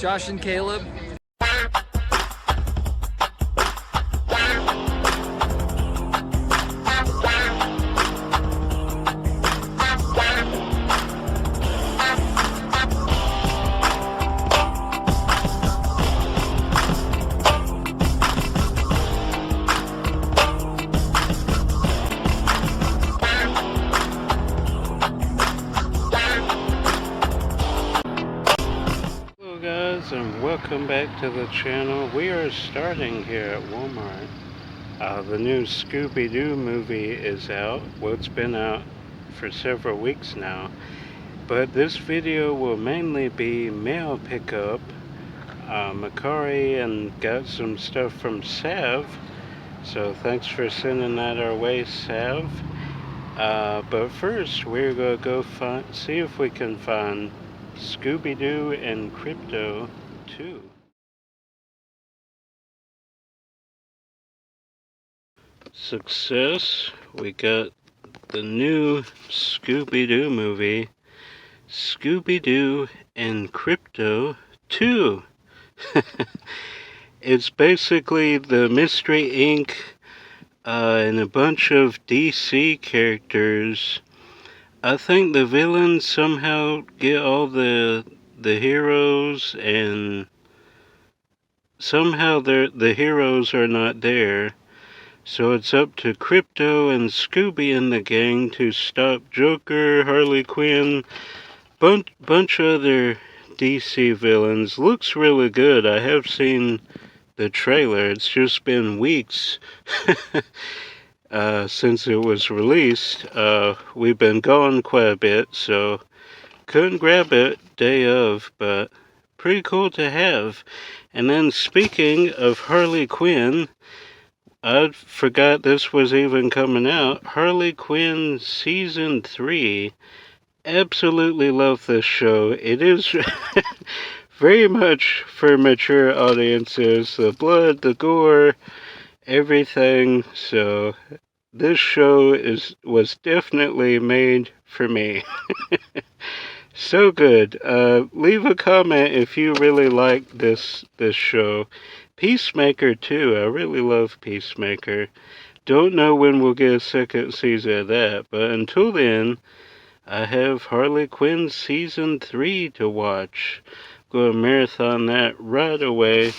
Josh and Caleb. Hello guys, and welcome back to the channel. We are starting here at Walmart. The new Scooby-Doo movie is out. Well, it's been out for several weeks now, but this video will mainly be mail pickup. Makari and got some stuff from Sav, so thanks for sending that our way, Sav. But first we're gonna go see if we can find Scooby-Doo and Krypto 2. Success! We got the new Scooby-Doo movie, Scooby-Doo and Krypto 2. It's basically the Mystery Inc. And a bunch of DC characters. I think the villains somehow get all the heroes, and somehow the heroes are not there. So it's up to Krypto and Scooby and the gang to stop Joker, Harley Quinn, bunch of other DC villains. Looks really good. I have seen the trailer. It's just been weeks since it was released. We've been gone quite a bit, so couldn't grab it day of, but pretty cool to have. And then speaking of Harley Quinn, I forgot this was even coming out. Harley Quinn Season 3. Absolutely love this show. It is very much for mature audiences. The blood, the gore, everything. So this show was definitely made for me. So good. Leave a comment if you really like this show. Peacemaker too. I really love Peacemaker. Don't know when we'll get a second season of that, but until then, I have Harley Quinn Season 3 to watch. Go marathon that right away.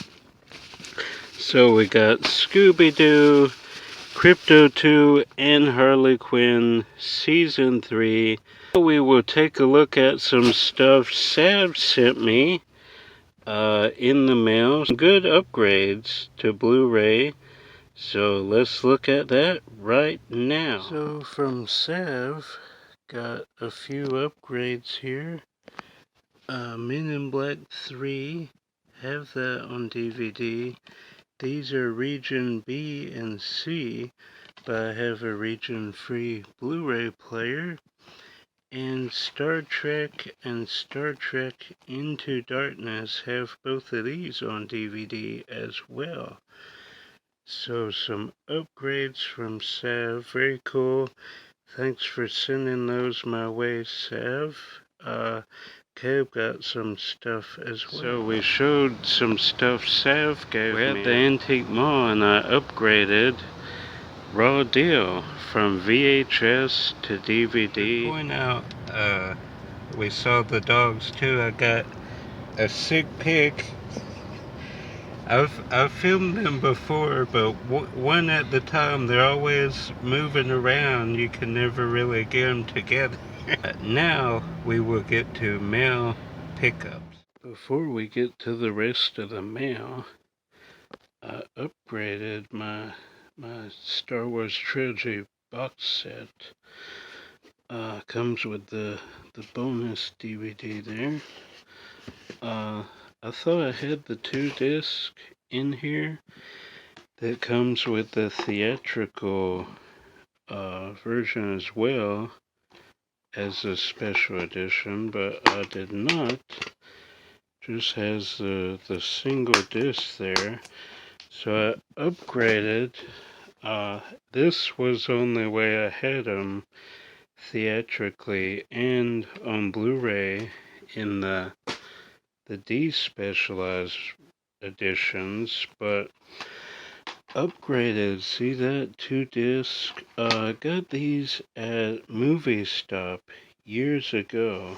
So we got Scooby-Doo, Krypto 2, and Harley Quinn Season 3. We will take a look at some stuff Sav sent me in the mail. Some good upgrades to Blu-ray. So let's look at that right now. So from Sav, got a few upgrades here. Men in Black 3, have that on DVD. These are region B and C, but I have a region free Blu-ray player. And Star Trek and Star Trek Into Darkness have both of these on DVD as well. So some upgrades from Sav, very cool. Thanks for sending those my way, Sav. Caleb got some stuff as well. So we showed some stuff Sav gave me. We're at the Antique Mall and I upgraded Raw Deal from VHS to DVD. Point out, we saw the dogs too. I got a sick pig. I've filmed them before, but one at the time. They're always moving around. You can never really get them together. Now we will get to mail pickups. Before we get to the rest of the mail, I upgraded my Star Wars Trilogy box set. Comes with the bonus DVD there. I thought I had the 2 disc in here that comes with the theatrical version as well as a special edition, but I did not. Just has the single disc there. So I upgraded. This was the only way I had them theatrically and on Blu-ray in the the despecialized editions, but upgraded. See that 2-disc? Got these at Movie Stop years ago.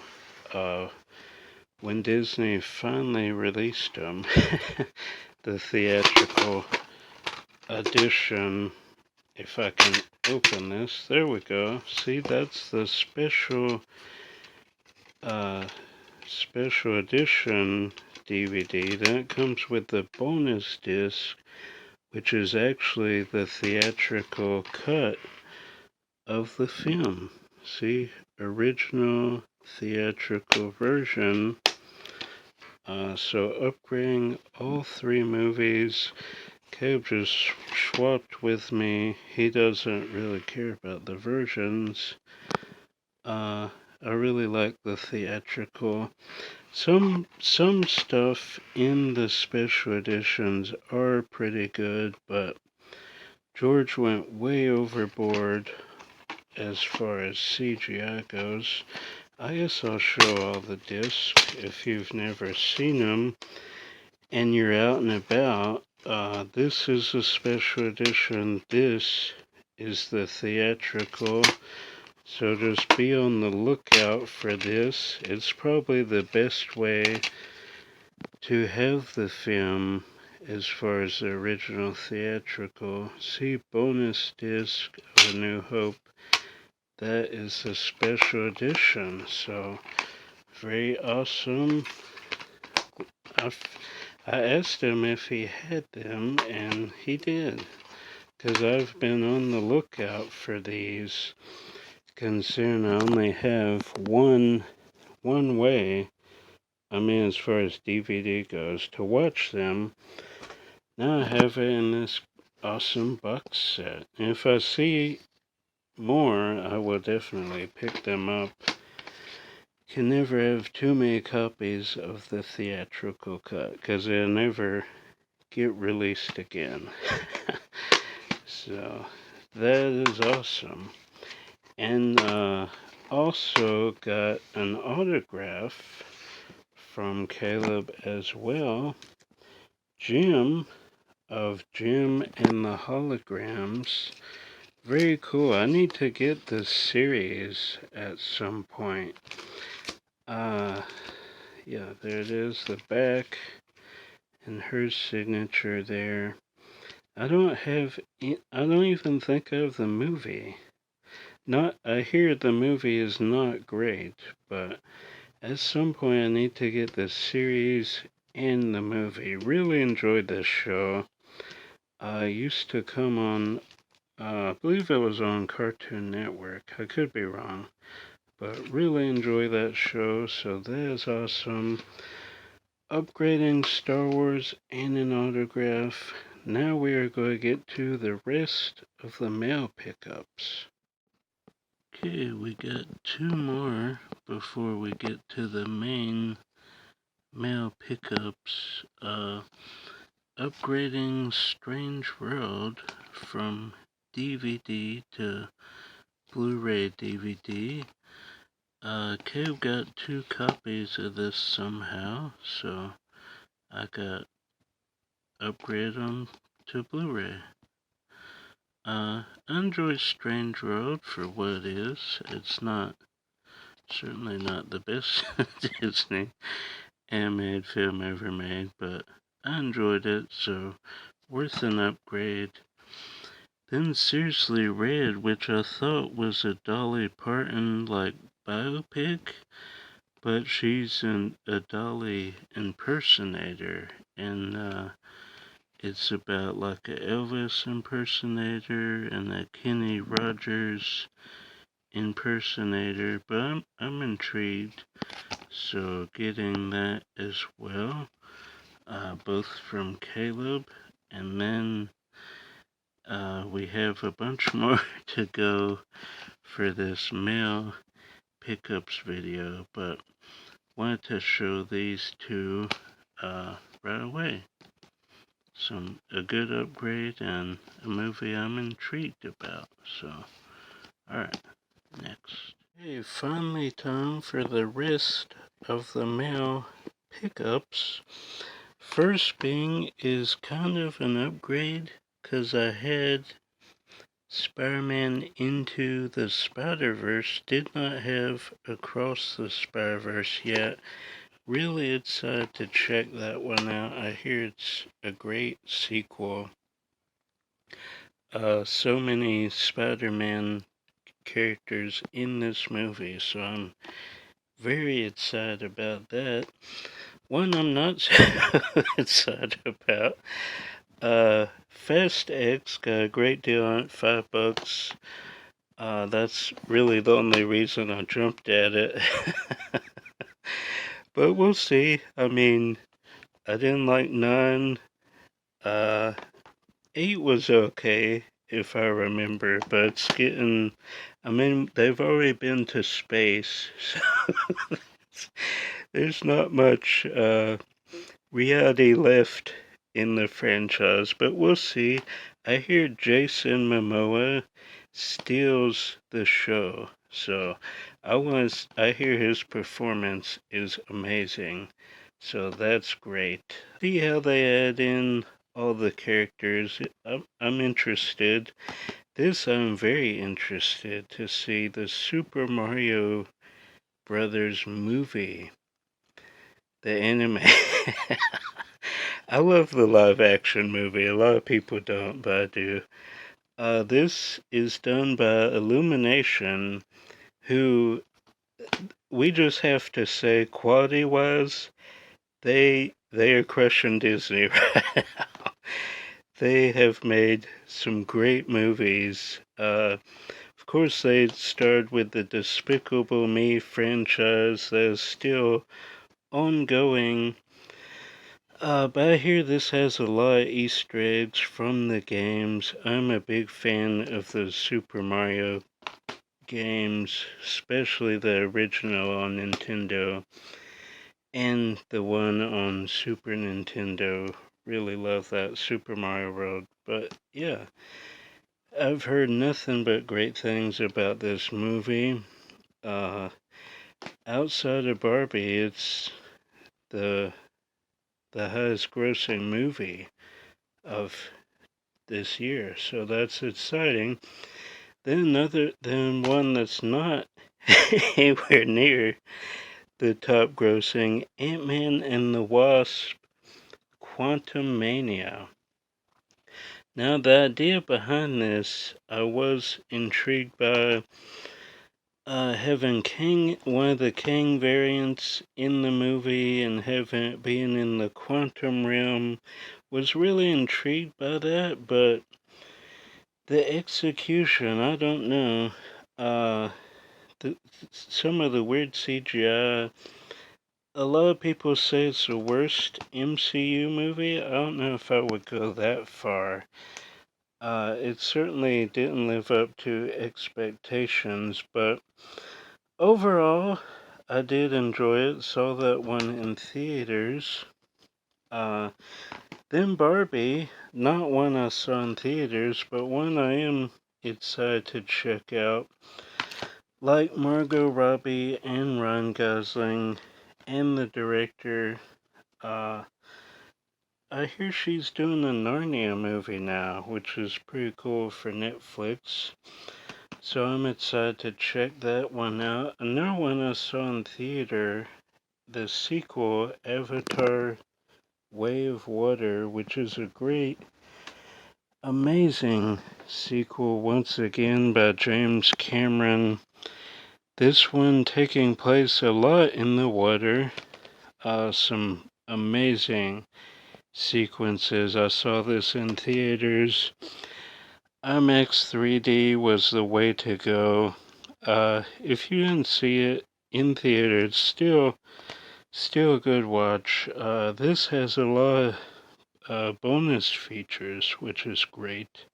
When Disney finally released them, the theatrical edition. If I can open this, there we go. See, that's the uh, special edition DVD. That comes with the bonus disc, which is actually the theatrical cut of the film. See, original theatrical version. So upgrading all 3 movies. Caleb just swapped with me. He doesn't really care about the versions. I really like the theatrical. Some stuff in the special editions are pretty good, but George went way overboard as far as CGI goes. I guess I'll show all the discs if you've never seen them and you're out and about. This is a special edition. This is the theatrical. So just be on the lookout for this. It's probably the best way to have the film as far as the original theatrical. See bonus disc of A New Hope. That is a special edition. So very awesome. I asked him if he had them, and he did. Because I've been on the lookout for these, considering I only have one way, I mean as far as DVD goes, to watch them. Now I have it in this awesome box set. And if I see more, I will definitely pick them up. Can never have too many copies of the theatrical cut, because they'll never get released again. So that is awesome. And also got an autograph from Caleb as well. Jim of Jim and the Holograms. Very cool. I need to get this series at some point. Yeah, there it is, the back, and her signature there. I don't even think of the movie. I hear the movie is not great, but at some point I need to get the series and the movie. Really enjoyed this show. Used to come on, I believe it was on Cartoon Network. I could be wrong, but really enjoy that show, so that is awesome. Upgrading Star Wars and an autograph. Now we are going to get to the rest of the mail pickups. Okay, we got 2 more before we get to the main mail pickups. Upgrading Strange World from DVD to Blu-ray DVD. Kev got 2 copies of this somehow, so I got upgrade them to Blu-ray. I enjoy Strange World for what it is. It's certainly not the best Disney animated film ever made, but I enjoyed it, so worth an upgrade. Then Seriously Red, which I thought was a Dolly Parton biopic, but she's a Dolly impersonator, and it's about an Elvis impersonator and a Kenny Rogers impersonator, but I'm intrigued, so getting that as well, both from Caleb, and then we have a bunch more to go for this mail pickups video, but wanted to show these 2 right away. A good upgrade and a movie I'm intrigued about. So, alright, next. Hey, finally time for the rest of the mail hiccups. First being is kind of an upgrade, because I had Spider-Man Into the Spider-Verse, did not have Across the Spider-Verse yet. Really excited to check that one out. I hear it's a great sequel. So many Spider-Man characters in this movie, so I'm very excited about that. One I'm not so excited about. Fast X got a great deal on it, $5. That's really the only reason I jumped at it. But we'll see. I mean, I didn't like 9. 8 was okay, if I remember, but it's getting. I mean, they've already been to space, so there's not much reality left in the franchise, but we'll see. I hear Jason Momoa steals the show, so I hear his performance is amazing, so that's great. See how they add in all the characters. I'm interested. I'm very interested to see the Super Mario Brothers movie, the anime. I love the live action movie. A lot of people don't, but I do. This is done by Illumination, who we just have to say, quality wise, they are crushing Disney right now. They have made some great movies. Of course, they started with the Despicable Me franchise that's still ongoing. But I hear this has a lot of Easter eggs from the games. I'm a big fan of the Super Mario games, especially the original on Nintendo and the one on Super Nintendo. Really love that Super Mario World. But yeah, I've heard nothing but great things about this movie. Outside of Barbie, it's the highest grossing movie of this year, so that's exciting. Then one that's not anywhere near the top grossing, Ant-Man and the Wasp: Quantumania. Now, the idea behind this, I was intrigued by having one of the King variants in the movie and having it being in the quantum realm. Was really intrigued by that, but the execution, I don't know. Some of the weird CGI. A lot of people say it's the worst MCU movie. I don't know if I would go that far. It certainly didn't live up to expectations, but overall, I did enjoy it. Saw that one in theaters. Then Barbie, not one I saw in theaters, but one I am excited to check out. Like Margot Robbie and Ryan Gosling and the director, I hear she's doing a Narnia movie now, which is pretty cool for Netflix. So I'm excited to check that one out. Another one I saw in theater, the sequel, Avatar: Way of Water, which is a great, amazing sequel once again by James Cameron. This one taking place a lot in the water. Some amazing sequences. I saw this in theaters. IMAX 3D was the way to go. If you didn't see it in theaters, still a good watch. This has a lot of bonus features, which is great.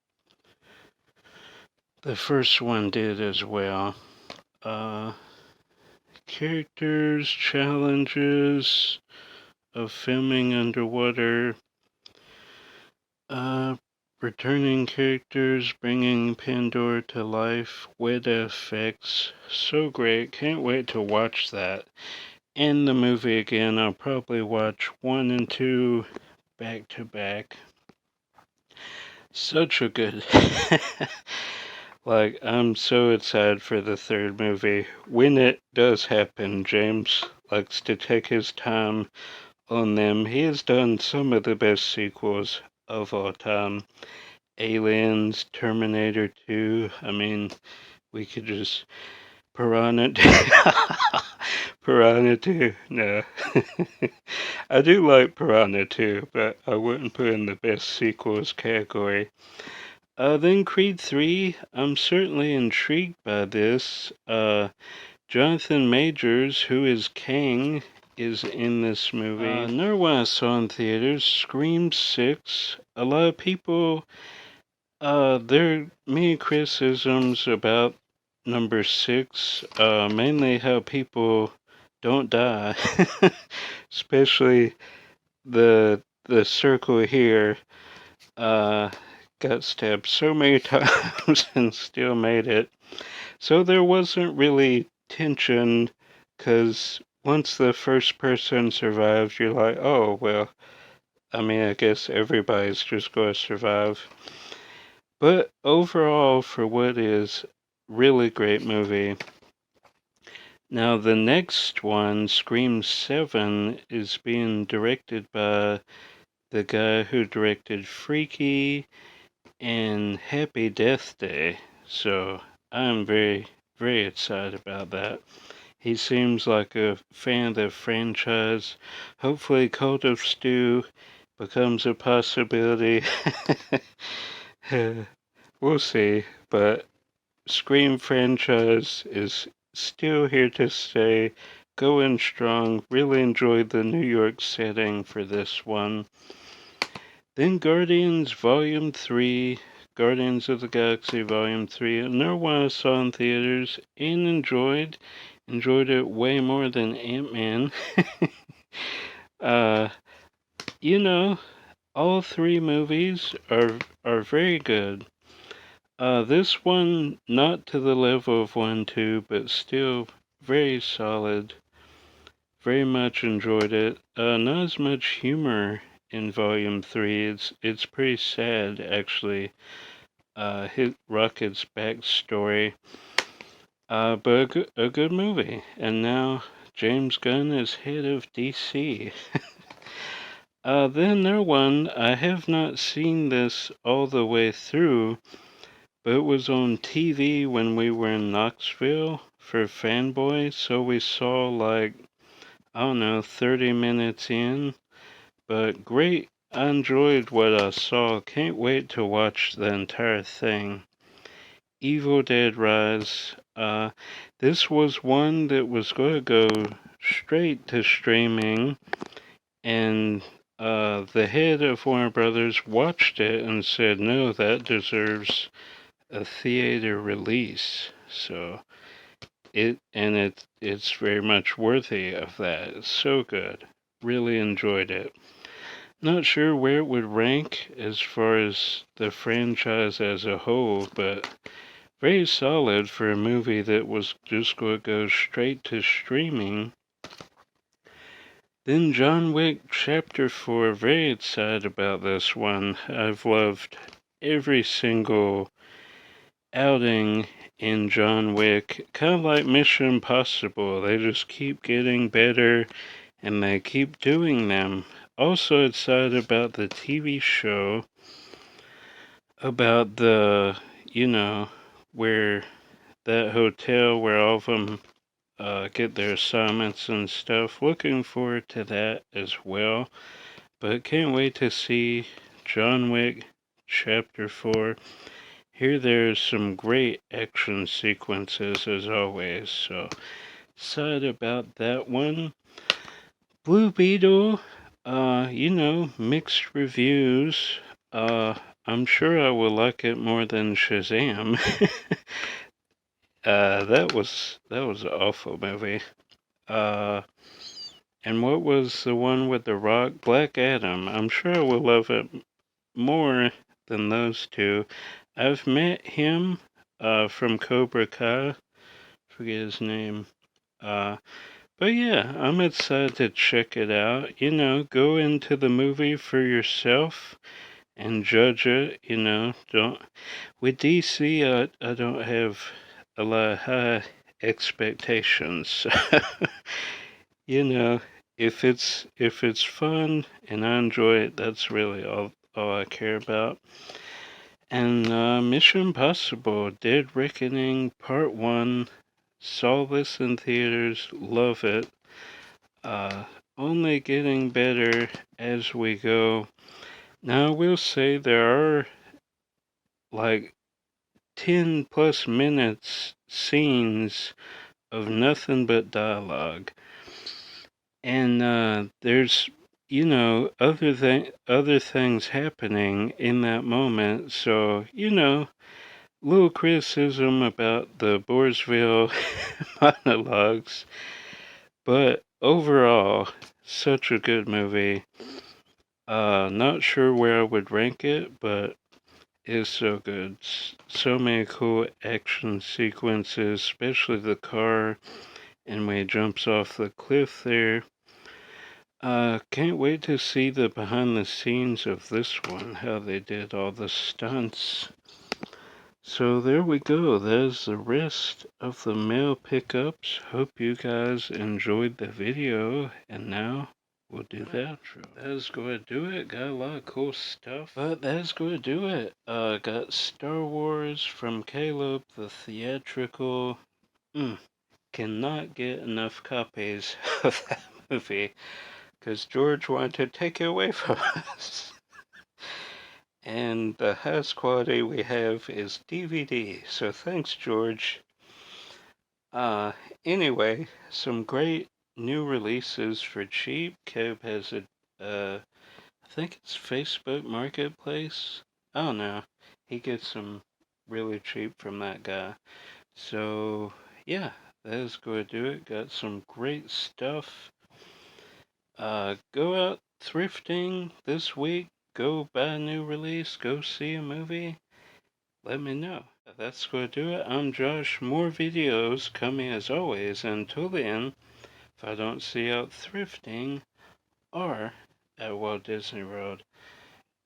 The first one did as well. Characters, challenges of filming underwater. Returning characters, bringing Pandora to life, Weta effects. So great. Can't wait to watch that. and the movie again. I'll probably watch 1 and 2 back to back. Such a good. Like, I'm so excited for the third movie. When it does happen, James likes to take his time on them. He has done some of the best sequels of all time. Aliens, Terminator 2. I mean, we could just Piranha 2. Piranha 2. No. I do like Piranha 2, but I wouldn't put in the best sequels category. Then Creed 3, I'm certainly intrigued by this. Jonathan Majors, who is Kang, is in this movie. Another one I saw in theaters, Scream 6. A lot of people, there are many criticisms about number 6, mainly how people don't die, especially the circle here. Got stabbed so many times and still made it. So there wasn't really tension, because once the first person survives, you're like, oh, well, I mean, I guess everybody's just going to survive. But overall, for what is really great movie. Now, the next one, Scream 7, is being directed by the guy who directed Freaky and Happy Death Day. So I'm very, very excited about that. He seems like a fan of the franchise. Hopefully Cult of Stew becomes a possibility. We'll see. But Scream franchise is still here to stay. Going strong. Really enjoyed the New York setting for this one. Then Guardians Volume 3, Guardians of the Galaxy Volume 3, another one I saw in theaters and enjoyed. Enjoyed it way more than Ant-Man. You know, all three movies are very good. This one, not to the level of 1, 2, but still very solid. Very much enjoyed it. Not as much humor in Volume 3. It's pretty sad, actually. Hit Rocket's backstory. But a good movie. And now James Gunn is head of DC. Then another one, I have not seen this all the way through, but it was on TV when we were in Knoxville for Fanboy, so we saw like, I don't know, 30 minutes in. But great, I enjoyed what I saw. Can't wait to watch the entire thing. Evil Dead Rise. This was one that was going to go straight to streaming, and the head of Warner Brothers watched it and said, no, that deserves a theater release. So it's very much worthy of that. It's so good. Really enjoyed it. Not sure where it would rank as far as the franchise as a whole, but very solid for a movie that was just going to go straight to streaming. Then John Wick Chapter 4, very excited about this one. I've loved every single outing in John Wick. Kind of like Mission Impossible. They just keep getting better and they keep doing them. Also excited about the TV show about the, where that hotel where all of them get their assignments and stuff. Looking forward to that as well. But can't wait to see John Wick Chapter 4. Here there's some great action sequences as always. So excited about that one. Blue Beetle, mixed reviews. I'm sure I will like it more than Shazam. That was an awful movie. And what was the one with The Rock? Black Adam. I'm sure I will love it more than those two. I've met him from Cobra Kai. Forget his name. But yeah, I'm excited to check it out. Go into the movie for yourself and judge it. Don't with DC. I don't have a lot of high expectations. you know, if it's fun and I enjoy it, that's really all I care about. And Mission Impossible: Dead Reckoning Part One. Saw this in theaters. Love it. Uh, Only getting better as we go. Now I will say there are like 10 plus minutes scenes of nothing but dialogue. And there's other things happening in that moment. So, little criticism about the Borsville monologues, but overall, such a good movie. Not sure where I would rank it, but it's so good. So many cool action sequences, especially the car and when he jumps off the cliff there. Can't wait to see the behind the scenes of this one, how they did all the stunts. So there we go. There's the rest of the mail pickups. Hope you guys enjoyed the video. And now we'll do the outro. That's going to do it. Got a lot of cool stuff. But that's going to do it. Got Star Wars from Caleb, the theatrical. Cannot get enough copies of that movie because George wanted to take it away from us. And the highest quality we have is DVD. So thanks, George. Anyway, some great new releases for cheap. Cobb has I think it's Facebook Marketplace. I don't know. He gets some really cheap from that guy. So, yeah, that is going to do it. Got some great stuff. Go out thrifting this week. Go buy a new release. Go see a movie. Let me know. That's going to do it. I'm Josh. More videos coming as always. Until then, if I don't see you out thrifting or at Walt Disney World,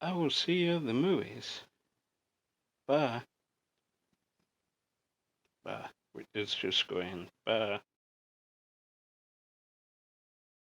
I will see you at the movies. Bye. Bye. It's just going. Bye.